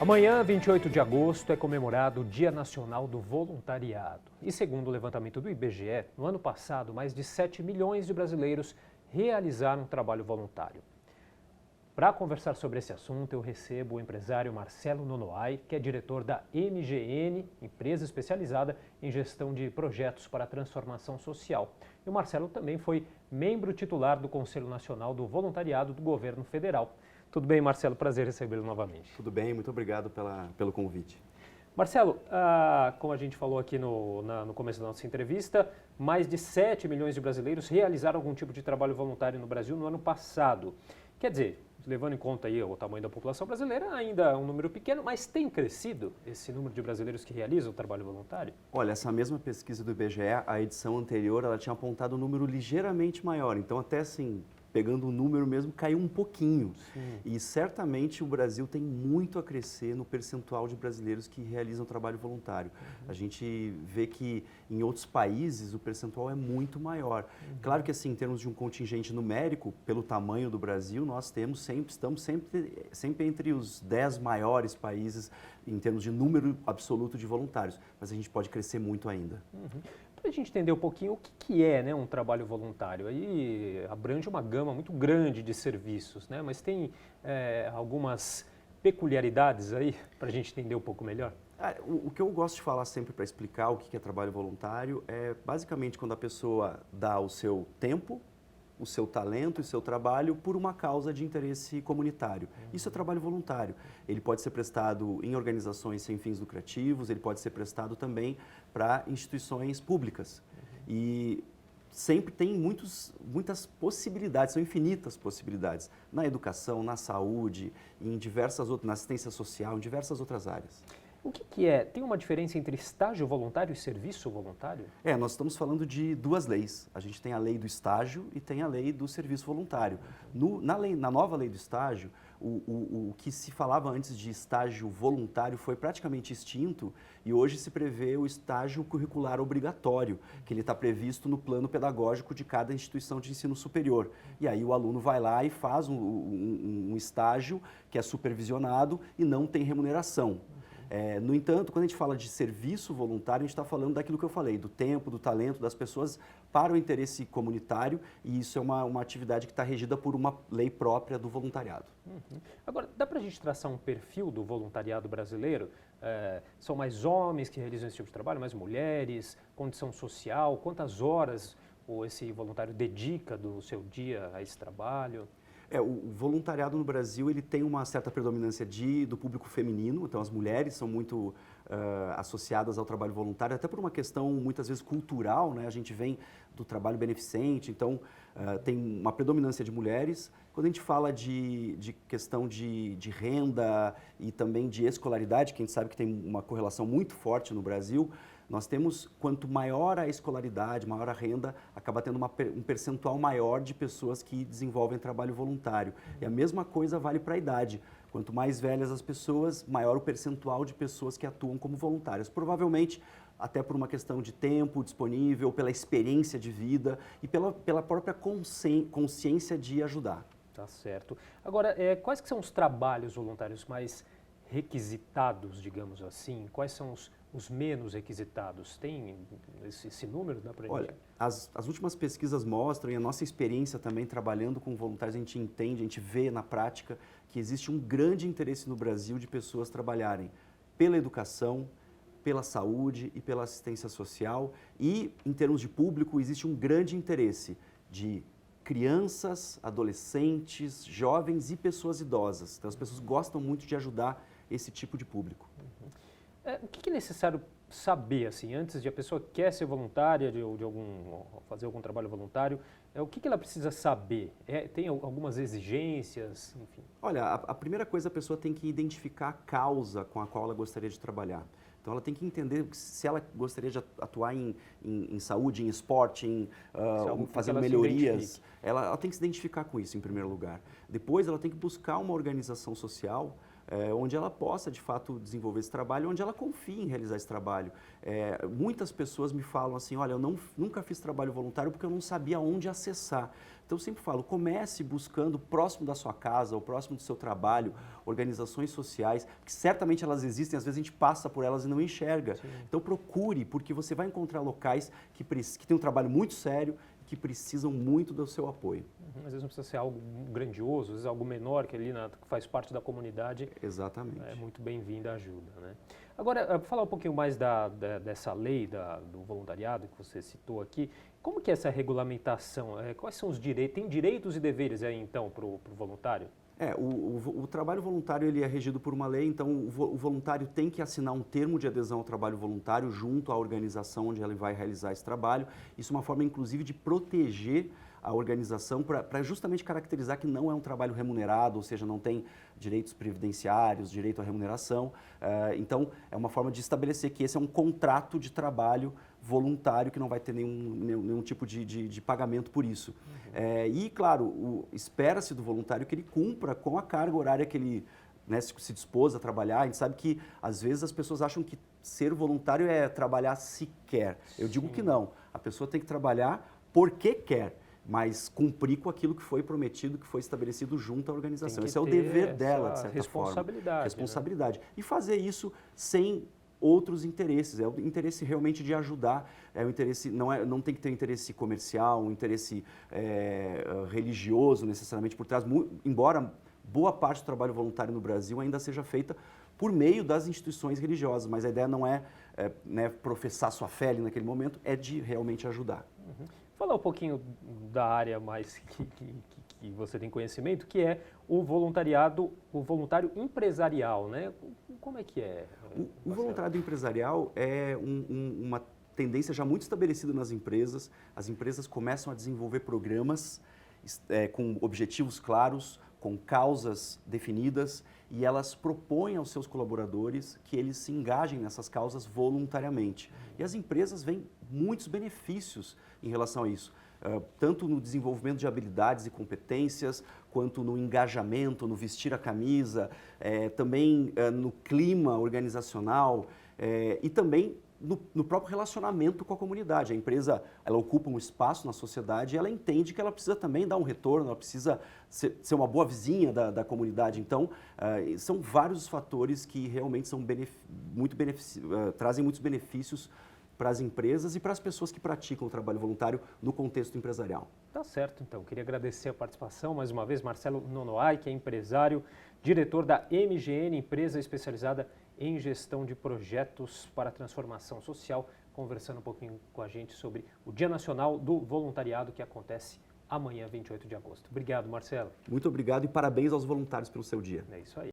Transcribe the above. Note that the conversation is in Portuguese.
Amanhã, 28 de agosto, é comemorado o Dia Nacional do Voluntariado. E segundo o levantamento do IBGE, no ano passado, mais de 7 milhões de brasileiros realizaram trabalho voluntário. Para conversar sobre esse assunto, eu recebo o empresário Marcelo Nonoai, que é diretor da MGN, empresa especializada em gestão de projetos para a transformação social. E o Marcelo também foi membro titular do Conselho Nacional do Voluntariado do Governo Federal. Tudo bem, Marcelo? Prazer recebê-lo novamente. Tudo bem, muito obrigado pelo convite. Marcelo, como a gente falou aqui no começo da nossa entrevista, mais de 7 milhões de brasileiros realizaram algum tipo de trabalho voluntário no Brasil no ano passado. Quer dizer, levando em conta aí o tamanho da população brasileira, ainda é um número pequeno, mas tem crescido esse número de brasileiros que realizam o trabalho voluntário? Olha, essa mesma pesquisa do IBGE, a edição anterior, ela tinha apontado um número ligeiramente maior, então até assim, pegando o número mesmo, caiu um pouquinho. Sim. E certamente o Brasil tem muito a crescer no percentual de brasileiros que realizam trabalho voluntário. A gente vê que em outros países o percentual é muito maior. Claro que assim, em termos de um contingente numérico, pelo tamanho do Brasil, nós estamos sempre entre os 10 maiores países em termos de número absoluto de voluntários, mas a gente pode crescer muito ainda. Para a gente entender um pouquinho o que é, né, um trabalho voluntário, aí abrange uma gama muito grande de serviços, né, mas tem algumas peculiaridades aí para a gente entender um pouco melhor? O que eu gosto de falar sempre para explicar o que é trabalho voluntário é basicamente quando a pessoa dá o seu tempo, o seu talento e o seu trabalho por uma causa de interesse comunitário. Isso é trabalho voluntário. Ele pode ser prestado em organizações sem fins lucrativos, ele pode ser prestado também para instituições públicas. E sempre tem muitas possibilidades, são infinitas possibilidades, na educação, na saúde, em diversas outras, na assistência social, em diversas outras áreas. O que é? Tem uma diferença entre estágio voluntário e serviço voluntário? Nós estamos falando de duas leis. A gente tem a lei do estágio e tem a lei do serviço voluntário. Na nova lei do estágio, o que se falava antes de estágio voluntário foi praticamente extinto e hoje se prevê o estágio curricular obrigatório, que ele está previsto no plano pedagógico de cada instituição de ensino superior. E aí o aluno vai lá e faz um estágio que é supervisionado e não tem remuneração. No entanto, quando a gente fala de serviço voluntário, a gente está falando daquilo que eu falei, do tempo, do talento das pessoas para o interesse comunitário, e isso é uma atividade que está regida por uma lei própria do voluntariado. Agora, dá para a gente traçar um perfil do voluntariado brasileiro? São mais homens que realizam esse tipo de trabalho, mais mulheres, condição social, quantas horas esse voluntário dedica do seu dia a esse trabalho? O voluntariado no Brasil ele tem uma certa predominância do público feminino, então as mulheres são muito associadas ao trabalho voluntário, até por uma questão muitas vezes cultural, né? A gente vem do trabalho beneficente, então tem uma predominância de mulheres. Quando a gente fala de questão de renda e também de escolaridade, que a gente sabe que tem uma correlação muito forte no Brasil, nós temos, quanto maior a escolaridade, maior a renda, acaba tendo um percentual maior de pessoas que desenvolvem trabalho voluntário. E a mesma coisa vale para a idade. Quanto mais velhas as pessoas, maior o percentual de pessoas que atuam como voluntárias. Provavelmente, até por uma questão de tempo disponível, pela experiência de vida e pela própria consciência de ajudar. Tá certo. Agora, quais que são os trabalhos voluntários mais requisitados, digamos assim? Quais são os menos requisitados? Tem esse número? Dá pra gente? Olha, as últimas pesquisas mostram, e a nossa experiência também trabalhando com voluntários, a gente entende, a gente vê na prática que existe um grande interesse no Brasil de pessoas trabalharem pela educação, pela saúde e pela assistência social. E, em termos de público, existe um grande interesse de crianças, adolescentes, jovens e pessoas idosas. Então, as pessoas gostam muito de ajudar esse tipo de público. O que é necessário saber, assim, antes de a pessoa quer ser voluntária, fazer algum trabalho voluntário, o que ela precisa saber? Tem algumas exigências, enfim? Olha, a primeira coisa, a pessoa tem que identificar a causa com a qual ela gostaria de trabalhar. Então, ela tem que entender se ela gostaria de atuar em saúde, em esporte, fazendo melhorias. Ela tem que se identificar com isso, em primeiro lugar. Depois, ela tem que buscar uma organização social onde ela possa, de fato, desenvolver esse trabalho, onde ela confie em realizar esse trabalho. Muitas pessoas me falam assim, olha, eu nunca fiz trabalho voluntário porque eu não sabia onde acessar. Então eu sempre falo, comece buscando próximo da sua casa, ou próximo do seu trabalho, organizações sociais, que certamente elas existem, às vezes a gente passa por elas e não enxerga. Sim. Então procure, porque você vai encontrar locais que têm um trabalho muito sério, que precisam muito do seu apoio. Às vezes não precisa ser algo grandioso, às vezes algo menor que ali que faz parte da comunidade. Exatamente. É muito bem-vinda a ajuda, né? Agora, falar um pouquinho mais dessa lei do voluntariado que você citou aqui, como que é essa regulamentação? Quais são os direitos? Tem direitos e deveres aí então para o voluntário? O trabalho voluntário ele é regido por uma lei, então o voluntário tem que assinar um termo de adesão ao trabalho voluntário junto à organização onde ele vai realizar esse trabalho. Isso é uma forma, inclusive, de proteger a organização para justamente caracterizar que não é um trabalho remunerado, ou seja, não tem direitos previdenciários, direito à remuneração. Então, é uma forma de estabelecer que esse é um contrato de trabalho voluntário que não vai ter nenhum tipo de pagamento por isso. E, claro, espera-se do voluntário que ele cumpra com a carga horária que ele se dispôs a trabalhar. A gente sabe que, às vezes, as pessoas acham que ser voluntário é trabalhar se quer. Eu digo que não. A pessoa tem que trabalhar porque quer, mas cumprir com aquilo que foi prometido, que foi estabelecido junto à organização. Esse é o dever dela, de certa forma. Responsabilidade. Né? E fazer isso sem outros interesses. É o interesse realmente de ajudar. É o interesse, não tem que ter interesse comercial, um interesse religioso necessariamente por trás, embora boa parte do trabalho voluntário no Brasil ainda seja feita por meio das instituições religiosas, mas a ideia não é, professar sua fé ali naquele momento, é de realmente ajudar. Uhum. Falar um pouquinho da área mais que você tem conhecimento, que é o voluntariado, o voluntário empresarial, né? Como é que é? O voluntariado empresarial é uma tendência já muito estabelecida nas empresas. As empresas começam a desenvolver programas com objetivos claros, com causas definidas, e elas propõem aos seus colaboradores que eles se engajem nessas causas voluntariamente. E as empresas veem muitos benefícios em relação a isso, tanto no desenvolvimento de habilidades e competências, quanto no engajamento, no vestir a camisa, também no clima organizacional e também no próprio relacionamento com a comunidade. A empresa, ela ocupa um espaço na sociedade e ela entende que ela precisa também dar um retorno, ela precisa ser uma boa vizinha da comunidade. Então, são vários os fatores que realmente são trazem muitos benefícios para as empresas e para as pessoas que praticam o trabalho voluntário no contexto empresarial. Tá certo, então. Queria agradecer a participação, mais uma vez, Marcelo Nonoai, que é empresário, diretor da MGN, empresa especializada em gestão de projetos para a transformação social, conversando um pouquinho com a gente sobre o Dia Nacional do Voluntariado, que acontece amanhã, 28 de agosto. Obrigado, Marcelo. Muito obrigado e parabéns aos voluntários pelo seu dia. É isso aí.